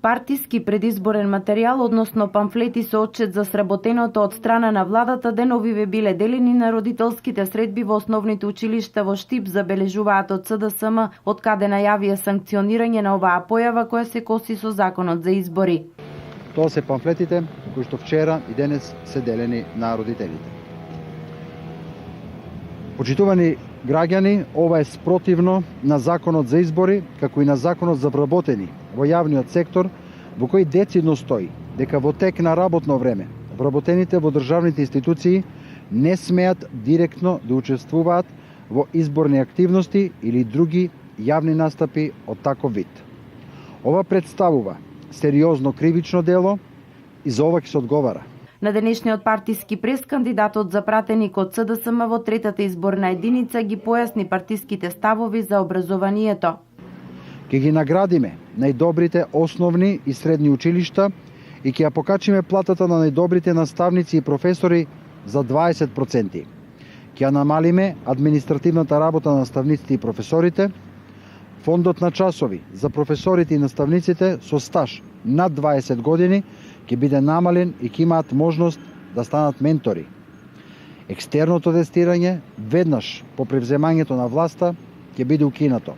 Партиски предизборен материјал, односно памфлети со отчет за сработеното од страна на владата, деновиве биле делени на родителските средби во основните училишта во Штип, забележуваат од СДСМ, од каде најавија санкционирање на оваа појава која се коси со законот за избори. Тоа се памфлетите кои што вчера и денес се делени на родителите. Почитувани граѓани, ова е спротивно на законот за избори, како и на законот за вработени во јавниот сектор, во кој децидно стои дека во тек на работно време вработените во државните институции не смеат директно да учествуваат во изборни активности или други јавни настапи од таков вид. Ова представува сериозно кривично дело и за ова ќе се одговара. На денешниот партиски прес, кандидатот за пратеник од СДСМ во третата изборна единица ги појасни партиските ставови за образованието. Ќе ги наградиме најдобрите основни и средни училишта и ќе ја покачиме платата на најдобрите наставници и професори за 20%. Ќе ја намалиме административната работа на наставниците и професорите. Фондот на часови за професорите и наставниците со стаж над 20 години ќе биде намален и ќе имаат можност да станат ментори. Екстерното тестирање веднаш по превземањето на власта ќе биде укинато.